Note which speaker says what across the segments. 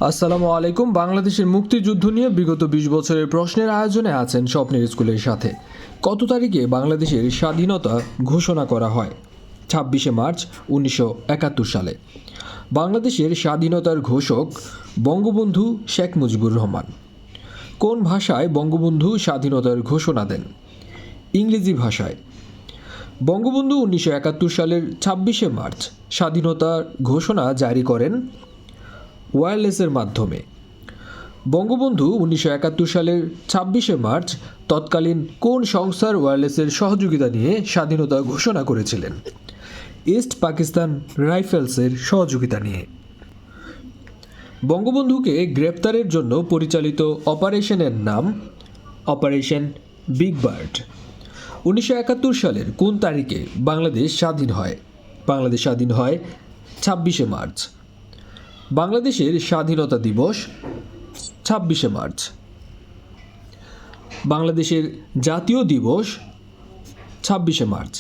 Speaker 1: আসসালামু আলাইকুম। বাংলাদেশের মুক্তিযুদ্ধ নিয়ে বিগত ২০ বছরের প্রশ্নের আয়োজনে আছেন স্বপ্নের স্কুলের সাথে। কত তারিখে বাংলাদেশের স্বাধীনতা ঘোষণা করা হয়? ২৬শে মার্চ ১৯৭১ সালে। বাংলাদেশের স্বাধীনতার ঘোষক বঙ্গবন্ধু শেখ মুজিবুর রহমান। কোন ভাষায় বঙ্গবন্ধু স্বাধীনতার ঘোষণা দেন? ইংরেজি ভাষায়। বঙ্গবন্ধু ১৯৭১ সালের ২৬শে মার্চ স্বাধীনতার ঘোষণা জারি করেন ওয়্যারলেসের মাধ্যমে। বঙ্গবন্ধু ১৯৭১ সালের ২৬শে মার্চ তৎকালীন কোন সংস্থার ওয়্যারলেসের সহযোগিতা নিয়ে স্বাধীনতা ঘোষণা করেছিলেন? ইস্ট পাকিস্তান রাইফেলসের সহযোগিতা নিয়ে। বঙ্গবন্ধুকে গ্রেপ্তারের জন্য পরিচালিত অপারেশনের নাম অপারেশন বিগ বার্ড। ১৯৭১ সালের কোন তারিখে বাংলাদেশ স্বাধীন হয়? বাংলাদেশ স্বাধীন হয় ২৬শে মার্চ। বাংলাদেশের স্বাধীনতা দিবস ২৬শে মার্চ। বাংলাদেশের জাতীয় দিবস ২৬শে মার্চ।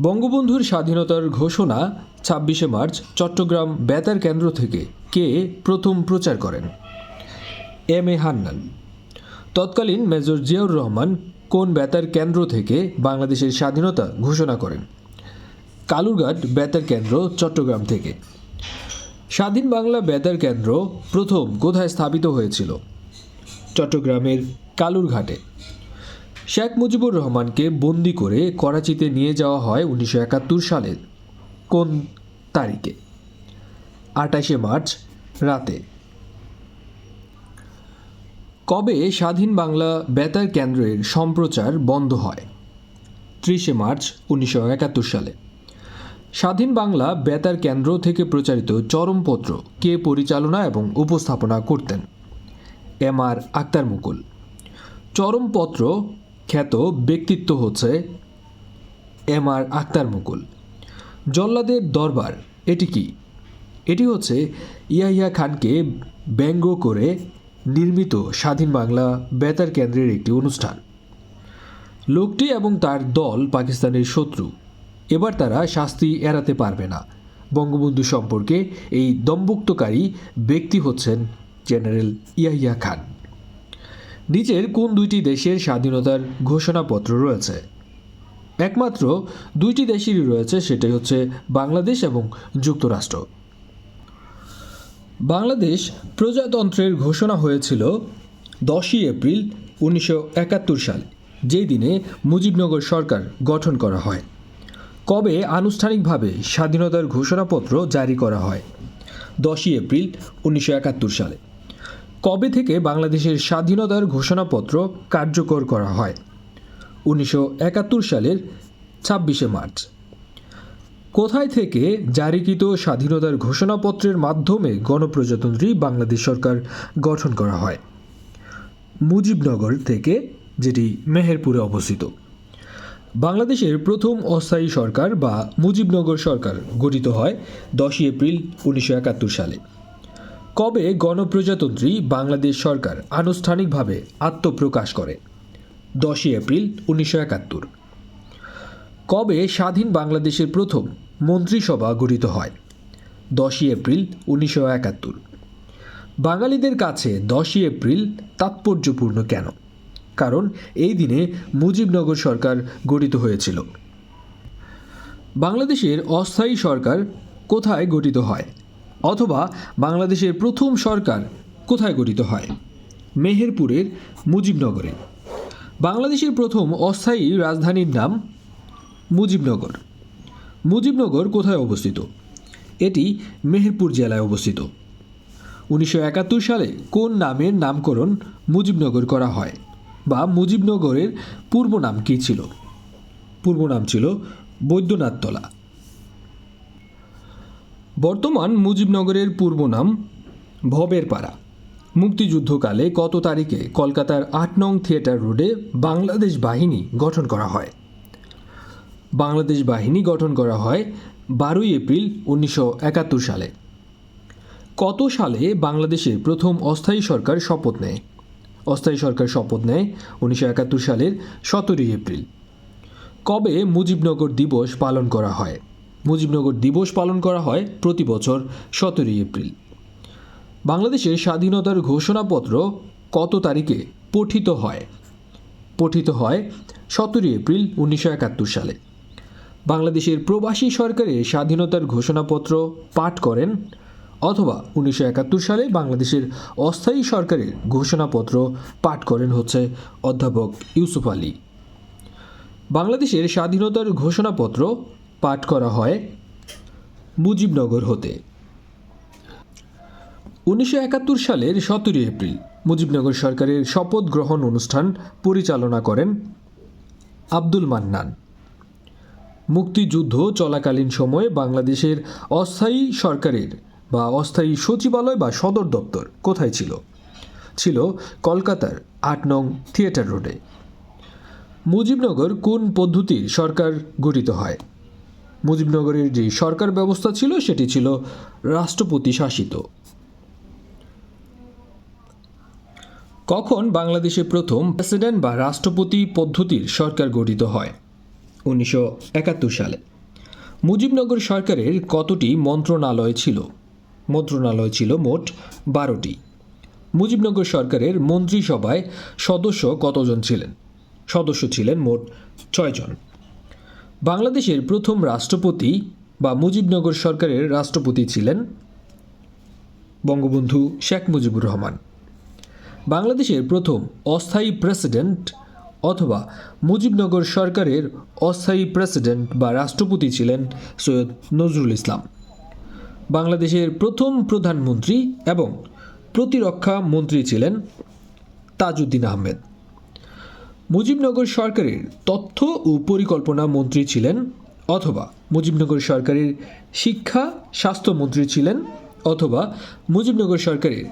Speaker 1: বঙ্গবন্ধুর স্বাধীনতার ঘোষণা ২৬শে মার্চ চট্টগ্রাম বেতার কেন্দ্র থেকে কে প্রথম প্রচার করেন? M A Hannan. তৎকালীন মেজর জিয়াউর রহমান কোন বেতার কেন্দ্র থেকে বাংলাদেশের স্বাধীনতা ঘোষণা করেন? কালুরঘাট বেতার কেন্দ্র, চট্টগ্রাম থেকে। স্বাধীন বাংলা বেতার কেন্দ্র প্রথম কোথায় স্থাপিত হয়েছিল? চট্টগ্রামের কালুরঘাটে। শেখ মুজিবুর রহমানকে বন্দি করে করাচিতে নিয়ে যাওয়া হয় ১৯৭১ সালের কোন তারিখে? ২৮শে মার্চ রাতে। কবে স্বাধীন বাংলা বেতার কেন্দ্রের সম্প্রচার বন্ধ হয়? ৩০শে মার্চ ১৯৭১ সালে। স্বাধীন বাংলা বেতার কেন্দ্র থেকে প্রচারিত চরমপত্র কে পরিচালনা এবং উপস্থাপনা করতেন? এম আর আক্তার মুকুল। চরমপত্র খ্যাত ব্যক্তিত্ব হচ্ছে এম আর আক্তার মুকুল। জল্লাদের দরবার এটি কি? এটি হচ্ছে ইয়াহিয়া খানকে ব্যঙ্গ করে নির্মিত স্বাধীন বাংলা বেতার কেন্দ্রের একটি অনুষ্ঠান। লোকটি এবং তার দল পাকিস্তানের শত্রু। এবার তারা শাস্তি এড়াতে পারবে না। বঙ্গবন্ধু সম্পর্কে এই দম্ভুক্তকারী ব্যক্তি হচ্ছেন জেনারেল ইয়াহিয়া খান। নিচের কোন দুইটি দেশের স্বাধীনতার ঘোষণাপত্র রয়েছে? একমাত্র দুইটি দেশেরই রয়েছে, সেটাই হচ্ছে বাংলাদেশ এবং যুক্তরাষ্ট্র। বাংলাদেশ প্রজাতন্ত্রের ঘোষণা হয়েছিল 10ই এপ্রিল ১৯৭১ সালে, যেই দিনে মুজিবনগর সরকার গঠন করা হয়। কবে আনুষ্ঠানিকভাবে স্বাধীনতার ঘোষণাপত্র জারি করা হয়? 10ই এপ্রিল ১৯৭১ সালে। কবে থেকে বাংলাদেশের স্বাধীনতার ঘোষণাপত্র কার্যকর করা হয়? ১৯৭১ সালের ২৬শে মার্চ। কোথায় থেকে জারিকৃত স্বাধীনতার ঘোষণাপত্রের মাধ্যমে গণপ্রজাতন্ত্রী বাংলাদেশ সরকার গঠন করা হয়? মুজিবনগর থেকে, যেটি মেহেরপুরে অবস্থিত। বাংলাদেশের প্রথম অস্থায়ী সরকার বা মুজিবনগর সরকার গঠিত হয় 10ই এপ্রিল ১৯৭১ সালে। কবে গণপ্রজাতন্ত্রী বাংলাদেশ সরকার আনুষ্ঠানিকভাবে আত্মপ্রকাশ করে? 10ই এপ্রিল ১৯৭১। কবে স্বাধীন বাংলাদেশের প্রথম মন্ত্রিসভা গঠিত হয়? 10ই এপ্রিল ১৯৭১। বাঙালিদের কাছে 10ই এপ্রিল তাৎপর্যপূর্ণ কেন? কারণ এই দিনে মুজিবনগর সরকার গঠিত হয়েছিল। বাংলাদেশের অস্থায়ী সরকার কোথায় গঠিত হয়? অথবা বাংলাদেশের প্রথম সরকার কোথায় গঠিত হয়? মেহেরপুরের মুজিবনগরে। বাংলাদেশের প্রথম অস্থায়ী রাজধানীর নাম মুজিবনগর। মুজিবনগর কোথায় অবস্থিত? এটি মেহেরপুর জেলায় অবস্থিত। ১৯৭১ সালে কোন নামের নামকরণ মুজিবনগর করা হয়? বা মুজিবনগরের পূর্ব নাম কী ছিল? পূর্ব নাম ছিল বৈদ্যনাথতলা। বর্তমান মুজিবনগরের পূর্ব নাম ভবের পাড়া। মুক্তিযুদ্ধকালে কত তারিখে কলকাতার ৮ নং থিয়েটার রোডে বাংলাদেশ বাহিনী গঠন করা হয়? বাংলাদেশ বাহিনী গঠন করা হয় ১২ই এপ্রিল ১৯৭১ সালে। কত সালে বাংলাদেশের প্রথম অস্থায়ী সরকার শপথ নেয়? অস্থায়ী সরকার শপথ নেয় ১৯৭১ সালের ১৭ই এপ্রিল। কবে মুজিবনগর দিবস পালন করা হয়? মুজিবনগর দিবস পালন করা হয় প্রতি বছর ১৭ই এপ্রিল। বাংলাদেশের স্বাধীনতার ঘোষণাপত্র কত তারিখে পঠিত হয়? পঠিত হয় 17 এপ্রিল 1971 সালে। বাংলাদেশের প্রবাসী সরকারের স্বাধীনতার ঘোষণাপত্র পাঠ করেন অথবা 1971 সালে বাংলাদেশের অস্থায়ী সরকারের ঘোষণাপত্র পাঠ করেন হচ্ছে অধ্যাপক ইউসুফ আলী। বাংলাদেশের স্বাধীনতার ঘোষণাপত্র পাঠ করা হয় মুজিবনগর হতে। 1971 সালের 17 এপ্রিল মুজিবনগর সরকারের শপথ গ্রহণ অনুষ্ঠান পরিচালনা করেন আব্দুল মান্নান। মুক্তিযুদ্ধ চলাকালীন সময়ে বাংলাদেশের অস্থায়ী সরকারের বা অস্থায়ী সচিবালয় বা সদর দপ্তর কোথায় ছিল? ছিল কলকাতার 8 নং থিয়েটার রোডে। মুজিবনগর কোন পদ্ধতির সরকার গঠিত হয়? মুজিবনগরের যে সরকার ব্যবস্থা ছিল সেটি ছিল রাষ্ট্রপতি শাসিত। কখন বাংলাদেশে প্রথম প্রেসিডেন্ট বা রাষ্ট্রপতি পদ্ধতির সরকার গঠিত হয়? 1971 সালে। মুজিবনগর সরকারের কতটি মন্ত্রণালয় ছিল? মন্ত্রণালয় ছিল মোট 12টি। মুজিবনগর সরকারের মন্ত্রিসভায় সদস্য কতজন ছিলেন? সদস্য ছিলেন মোট 6 জন। বাংলাদেশের প্রথম রাষ্ট্রপতি বা মুজিবনগর সরকারের রাষ্ট্রপতি ছিলেন বঙ্গবন্ধু শেখ মুজিবুর রহমান। বাংলাদেশের প্রথম অস্থায়ী প্রেসিডেন্ট অথবা মুজিবনগর সরকারের অস্থায়ী প্রেসিডেন্ট বা রাষ্ট্রপতি ছিলেন সৈয়দ নজরুল ইসলাম। বাংলাদেশের প্রথম প্রধানমন্ত্রী এবং প্রতিরক্ষা মন্ত্রী ছিলেন তাজউদ্দিন আহমেদ। মুজিবনগর সরকারের তথ্য ও পরিকল্পনা মন্ত্রী ছিলেন অথবা মুজিবনগর সরকারের শিক্ষা স্বাস্থ্য মন্ত্রী ছিলেন অথবা মুজিবনগর সরকারের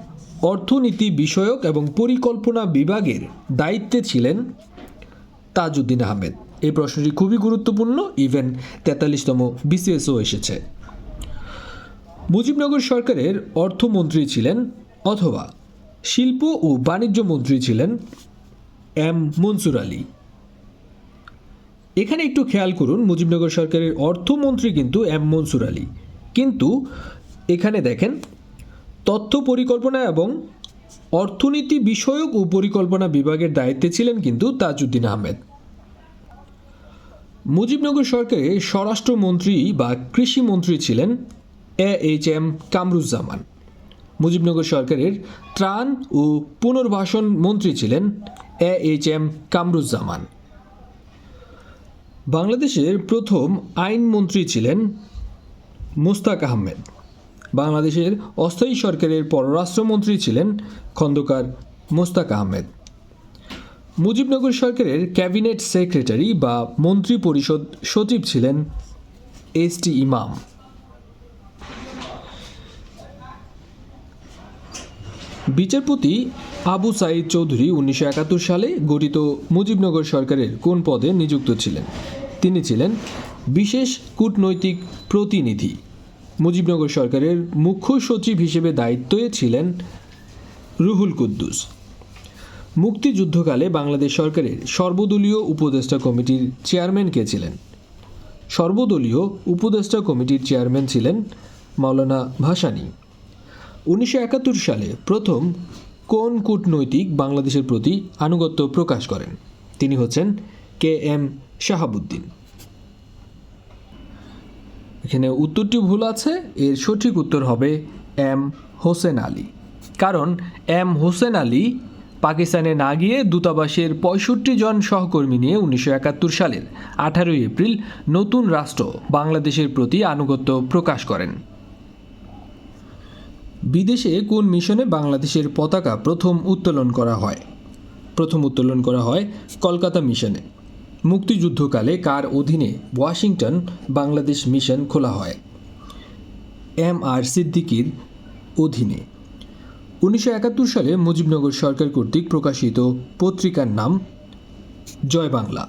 Speaker 1: অর্থনীতি বিষয়ক এবং পরিকল্পনা বিভাগের দায়িত্বে ছিলেন তাজউদ্দিন আহমেদ। এই প্রশ্নটি খুবই গুরুত্বপূর্ণ, ইভেন 43তম বিসিএসও এসেছে। মুজিবনগর সরকারের অর্থমন্ত্রী ছিলেন অথবা শিল্প ও বাণিজ্য মন্ত্রী ছিলেন এম মনসুর আলী। এখানে একটু খেয়াল করুন, মুজিবনগর সরকারের অর্থমন্ত্রী কিন্তু এম মনসুর আলী, কিন্তু এখানে দেখেন তথ্য পরিকল্পনা এবং অর্থনীতি বিষয়ক ও পরিকল্পনা বিভাগের দায়িত্বে ছিলেন কিন্তু তাজউদ্দিন আহমেদ। মুজিবনগর সরকারের স্বরাষ্ট্রমন্ত্রী বা কৃষিমন্ত্রী ছিলেন এএইচএম কামরুজ্জামান। মুজিবনগর সরকারের ত্রাণ ও পুনর্বাসন মন্ত্রী ছিলেন এএইচএম কামরুজ্জামান। বাংলাদেশের প্রথম আইনমন্ত্রী ছিলেন মুস্তাক আহমেদ। বাংলাদেশের অস্থায়ী সরকারের পররাষ্ট্রমন্ত্রী ছিলেন খন্দকার মোস্তাক আহমেদ। মুজিবনগর সরকারের ক্যাবিনেট সেক্রেটারি বা মন্ত্রী পরিষদ সচিব ছিলেন এস.টি. ইমাম। বিচারপতি আবু সাঈদ চৌধুরী 1971 সালে গঠিত মুজিবনগর সরকারের কোন পদে নিযুক্ত ছিলেন? তিনি ছিলেন বিশেষ কূটনৈতিক প্রতিনিধি। মুজিবনগর সরকারের মুখ্য সচিব হিসেবে দায়িত্বে ছিলেন রুহুল কুদ্দুস। মুক্তিযুদ্ধকালে বাংলাদেশ সরকারের সর্বদলীয় উপদেষ্টা কমিটির চেয়ারম্যান কে ছিলেন? সর্বদলীয় উপদেষ্টা কমিটির চেয়ারম্যান ছিলেন মাওলানা ভাসানী। 1971 সালে প্রথম কোন কূটনৈতিক বাংলাদেশের প্রতি আনুগত্য প্রকাশ করেন? তিনি হচ্ছেন কে.এম. শাহাবুদ্দিন। এখানে উত্তরটি ভুল আছে, এর সঠিক উত্তর হবে এম হোসেন আলী। কারণ এম হোসেন আলী পাকিস্তানে না গিয়ে দূতাবাসের 65 জন সহকর্মী নিয়ে 1971 সালের 18 এপ্রিল নতুন রাষ্ট্র বাংলাদেশের প্রতি আনুগত্য প্রকাশ করেন। বিদেশে কোন মিশনে বাংলাদেশের পতাকা প্রথম উত্তোলন করা হয়? প্রথম উত্তোলন করা হয় কলকাতা মিশনে। মুক্তিযুদ্ধকালে কার অধীনে ওয়াশিংটন বাংলাদেশ মিশন খোলা হয়? এম.আর. সিদ্দিকীর অধীনে। 1971 সালে মুজিবনগর সরকার কর্তৃক প্রকাশিত পত্রিকার নাম জয় বাংলা।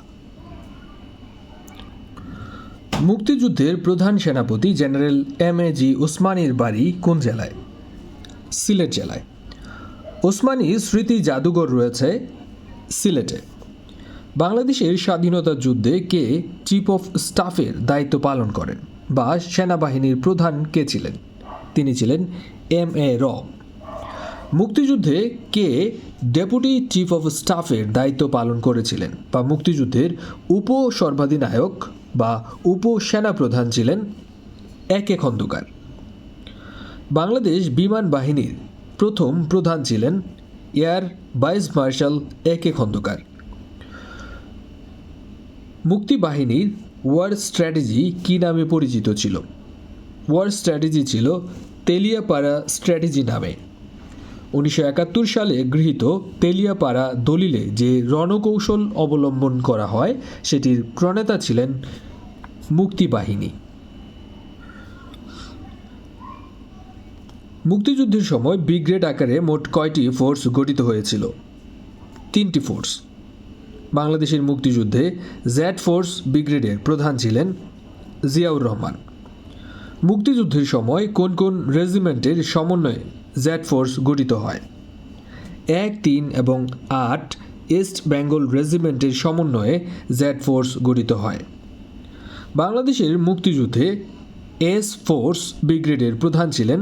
Speaker 1: মুক্তিযুদ্ধের প্রধান সেনাপতি জেনারেল এম.এ.জি. ওসমানীর বাড়ি কোন জেলায়? সিলেট জেলায়। ওসমানী স্মৃতি জাদুঘর রয়েছে সিলেটে। বাংলাদেশের স্বাধীনতা যুদ্ধে কে চিফ অফ স্টাফের দায়িত্ব পালন করেন বা সেনাবাহিনীর প্রধান কে ছিলেন? তিনি ছিলেন এম.এ. র। মুক্তিযুদ্ধে কে ডেপুটি চিফ অফ স্টাফের দায়িত্ব পালন করেছিলেন বা মুক্তিযুদ্ধের উপসর্বাধিনায়ক বা উপসেনাপ্রধান ছিলেন একে খন্দকার। বাংলাদেশ বিমান বাহিনীর প্রথম প্রধান ছিলেন এয়ার ভাইস মার্শাল একে খন্দকার। মুক্তিবাহিনীর ওয়ার স্ট্র্যাটেজি কী নামে পরিচিত ছিল? ওয়ার স্ট্র্যাটেজি ছিল তেলিয়াপাড়া স্ট্র্যাটেজি নামে। 1971 সালে গৃহীত তেলিয়াপাড়া দলিলে যে রণকৌশল অবলম্বন করা হয় সেটির প্রণেতা ছিলেন মুক্তিবাহিনী। মুক্তিযুদ্ধের সময় ব্রিগেড আকারে মোট কয়টি ফোর্স গঠিত হয়েছিল? 3টি ফোর্স। বাংলাদেশের মুক্তিযুদ্ধে জেড ফোর্স ব্রিগেডের প্রধান ছিলেন জিয়াউর রহমান। মুক্তিযুদ্ধের সময় কোন কোন রেজিমেন্টের সমন্বয়ে জেড ফোর্স গঠিত হয়? 1, 3 এবং 8 ইস্ট বেঙ্গল রেজিমেন্টের সমন্বয়ে জেড ফোর্স গঠিত হয়। বাংলাদেশের মুক্তিযুদ্ধে এস ফোর্স ব্রিগেডের প্রধান ছিলেন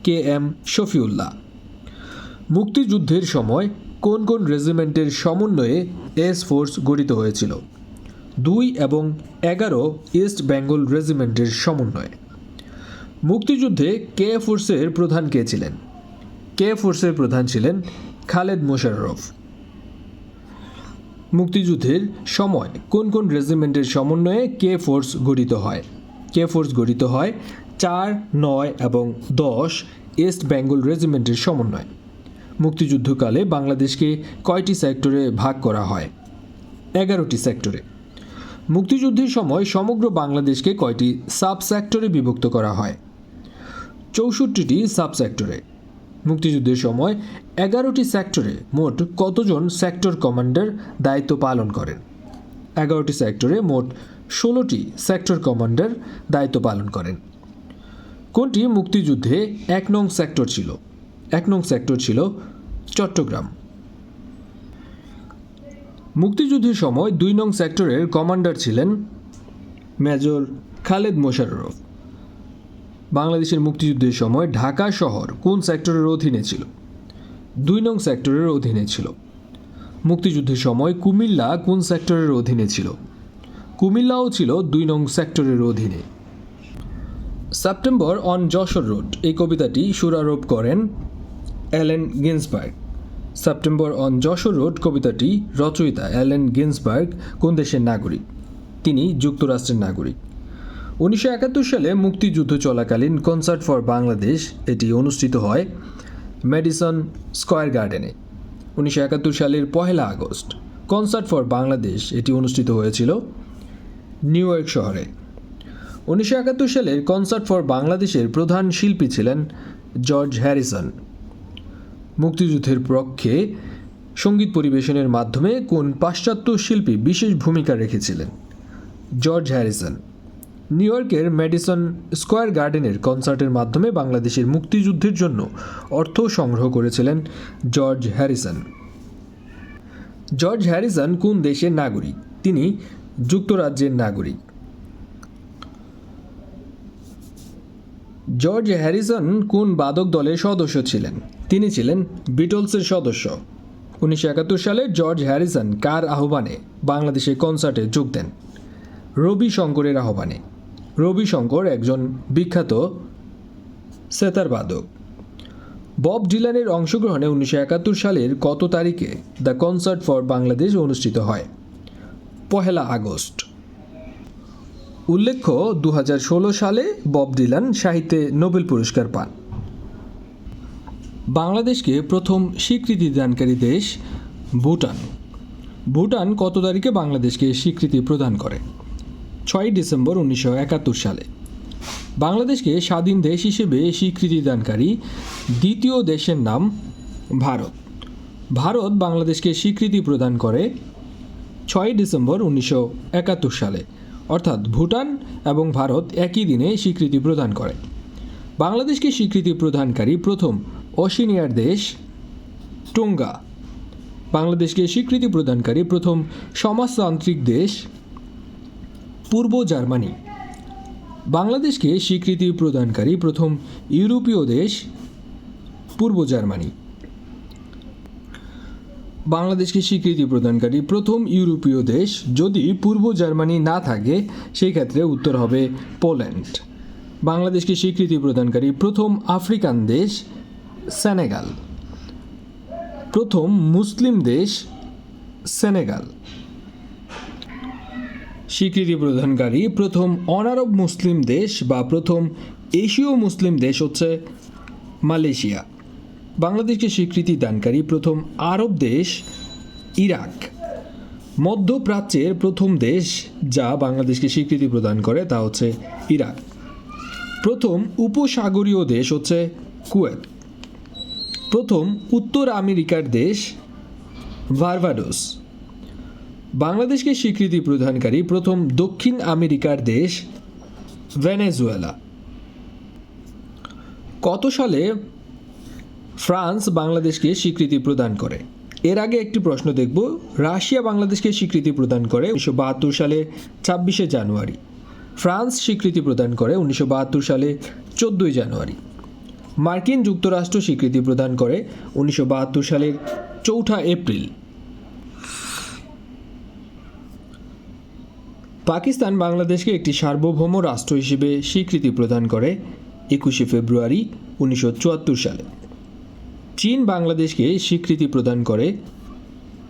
Speaker 1: কে এম শফিউল্লাহ। মুক্তিযুদ্ধের সময় কোন কোন রেজিমেন্টের সমন্বয়ে এস ফোর্স গঠিত হয়েছিল? 2 এবং 11 ইস্ট বেঙ্গল রেজিমেন্টের সমন্বয়ে। মুক্তিযুদ্ধে কে ফোর্সের প্রধান কে ছিলেন? কে ফোর্সের প্রধান ছিলেন খালেদ মোশাররফ। মুক্তিযুদ্ধের সময় কোন কোন রেজিমেন্টের সমন্বয়ে কে ফোর্স গঠিত হয়? কে ফোর্স গঠিত হয় 4, 9 এবং 10 ইস্ট বেঙ্গল রেজিমেন্টের সমন্বয়ে। মুক্তিযুদ্ধকালে বাংলাদেশকে কয়টি সেক্টরে ভাগ করা হয়? 11টি সেক্টরে। মুক্তিযুদ্ধের সময় সমগ্র বাংলাদেশকে কয়টি সাব সেক্টরে বিভক্ত করা হয়? 64টি সাব সেক্টরে। মুক্তিযুদ্ধের সময় 11টি সেক্টরে মোট কতজন সেক্টর কমান্ডার দায়িত্ব পালন করেন? 11টি সেক্টরে মোট 16টি সেক্টর কমান্ডার দায়িত্ব পালন করেন। কোনটি মুক্তিযুদ্ধে 1 নং সেক্টর ছিল? 1 নং সেক্টর ছিল চট্টগ্রাম। মুক্তিযুদ্ধের সময় 2 নং সেক্টরের কমান্ডার ছিলেন মেজর খালেদ মোশাররফ। বাংলাদেশের মুক্তিযুদ্ধের সময় ঢাকা শহর কোন সেক্টরের অধীনে ছিল? 2 নং সেক্টরের অধীনে ছিল। মুক্তিযুদ্ধের সময় কুমিল্লা কোন সেক্টরের অধীনে ছিল? কুমিল্লাও ছিল 2 নং সেক্টরের অধীনে। সেপ্টেম্বর অন যশোর রোড এই কবিতাটি সুরারোপ করেন Allen Ginsberg. September on Jessore road কবিতাটি রচয়িতা অ্যালেন গিন্সবার্গ কোন দেশের নাগরিক? তিনি যুক্তরাষ্ট্রের নাগরিক। 1971 সালে মুক্তিযুদ্ধ চলাকালীন কনসার্ট ফর বাংলাদেশ এটি অনুষ্ঠিত হয় ম্যাডিসন স্কয়ার গার্ডেনে। 1971 সালের 1 আগস্ট কনসার্ট ফর বাংলাদেশ এটি অনুষ্ঠিত হয়েছিল নিউ ইয়র্ক শহরে। 1971 সালের কনসার্ট ফর বাংলাদেশের প্রধান শিল্পী ছিলেন জর্জ হ্যারিসন। মুক্তিযুদ্ধের পক্ষে সঙ্গীত পরিবেশনের মাধ্যমে কোন পাশ্চাত্য শিল্পী বিশেষ ভূমিকা রেখেছিলেন? George Harrison. নিউ ইয়র্কের ম্যাডিসন স্কয়ার গার্ডেনের কনসার্টের মাধ্যমে বাংলাদেশের মুক্তিযুদ্ধের জন্য অর্থ সংগ্রহ করেছিলেন জর্জ হ্যারিসন। জর্জ হ্যারিসন কোন দেশের নাগরিক? তিনি যুক্তরাজ্যের নাগরিক। জর্জ হ্যারিসন কোন বাদক দলের সদস্য ছিলেন? তিনি ছিলেন বিটলসের সদস্য। 1971 সালে জর্জ হ্যারিসন কার আহ্বানে বাংলাদেশের কনসার্টে যোগ দেন? রবি শঙ্করের আহ্বানে। রবি শঙ্কর একজন বিখ্যাত সেতার বাদক। বব ডিলানের অংশগ্রহণে 1971 সালের কত তারিখে দ্য কনসার্ট ফর বাংলাদেশ অনুষ্ঠিত হয়? 1 আগস্ট। উল্লেখ্য 2016 সালে বব ডিলান সাহিত্যে নোবেল পুরস্কার পান। বাংলাদেশকে প্রথম স্বীকৃতি দানকারী দেশ ভুটান। ভুটান কত তারিখে বাংলাদেশকে স্বীকৃতি প্রদান করে? 6 ডিসেম্বর 1971 সালে। বাংলাদেশকে স্বাধীন দেশ হিসেবে স্বীকৃতি দানকারী দ্বিতীয় দেশের নাম ভারত। ভারত বাংলাদেশকে স্বীকৃতি প্রদান করে 6 ডিসেম্বর 1971 সালে, অর্থাৎ ভুটান এবং ভারত একই দিনে স্বীকৃতি প্রদান করে। বাংলাদেশকে স্বীকৃতি প্রদানকারী প্রথম ওশেনিয়ার দেশ টোঙ্গা। বাংলাদেশকে স্বীকৃতি প্রদানকারী প্রথম সমাজতান্ত্রিক দেশ পূর্ব জার্মানি। বাংলাদেশকে স্বীকৃতি প্রদানকারী প্রথম ইউরোপীয় দেশ পূর্ব জার্মানি। বাংলাদেশকে স্বীকৃতি প্রদানকারী প্রথম ইউরোপীয় দেশ, যদি পূর্ব জার্মানি না থাকে সেই ক্ষেত্রে উত্তর হবে পোল্যান্ড। বাংলাদেশকে স্বীকৃতি প্রদানকারী প্রথম আফ্রিকান দেশ সেনেগাল। প্রথম মুসলিম দেশ সেনেগাল। স্বীকৃতি প্রদানকারী প্রথম অনারব মুসলিম দেশ বা প্রথম এশীয় মুসলিম দেশ হচ্ছে মালয়েশিয়া। বাংলাদেশকে স্বীকৃতি দানকারী প্রথম আরব দেশ ইরাক। মধ্যপ্রাচ্যের প্রথম দেশ যা বাংলাদেশকে স্বীকৃতি প্রদান করে তা হচ্ছে ইরাক। প্রথম উপসাগরীয় দেশ হচ্ছে কুয়েত। প্রথম উত্তর আমেরিকার দেশ বার্বাডোস। বাংলাদেশকে স্বীকৃতি প্রদানকারী প্রথম দক্ষিণ আমেরিকার দেশ ভেনেজুয়েলা। কত সালে ফ্রান্স বাংলাদেশকে স্বীকৃতি প্রদান করে? এর আগে একটি প্রশ্ন দেখব। রাশিয়া বাংলাদেশকে স্বীকৃতি প্রদান করে 1972 সালে 26শে জানুয়ারি। ফ্রান্স স্বীকৃতি প্রদান করে 1972 সালে 14ই জানুয়ারি। মার্কিন যুক্তরাষ্ট্র স্বীকৃতি প্রদান করে 1972 সালের 4 এপ্রিল। পাকিস্তান বাংলাদেশকে একটি সার্বভৌম রাষ্ট্র হিসেবে স্বীকৃতি প্রদান করে 21শে ফেব্রুয়ারি 1974 সালে। চীন বাংলাদেশকে স্বীকৃতি প্রদান করে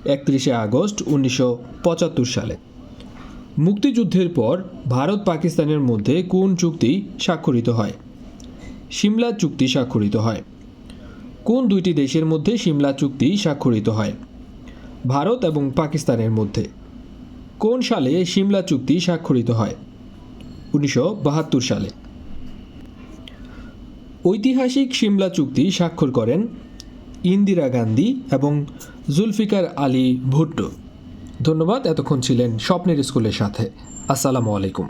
Speaker 1: 31শে আগস্ট 1975 সালে। মুক্তিযুদ্ধের পর ভারত পাকিস্তানের মধ্যে কোন চুক্তি স্বাক্ষরিত হয়? সিমলা চুক্তি স্বাক্ষরিত হয়। কোন দুইটি দেশের মধ্যে সিমলা চুক্তি স্বাক্ষরিত হয়? ভারত এবং পাকিস্তানের মধ্যে। কোন সালে সিমলা চুক্তি স্বাক্ষরিত হয়? 1972 সালে। ঐতিহাসিক সিমলা চুক্তি স্বাক্ষর করেন ইন্দিরা গান্ধী এবং জুলফিকার আলী ভুট্টো। ধন্যবাদ, এতক্ষণ ছিলেন স্বপ্নের স্কুলের সাথে। আসসালামু আলাইকুম।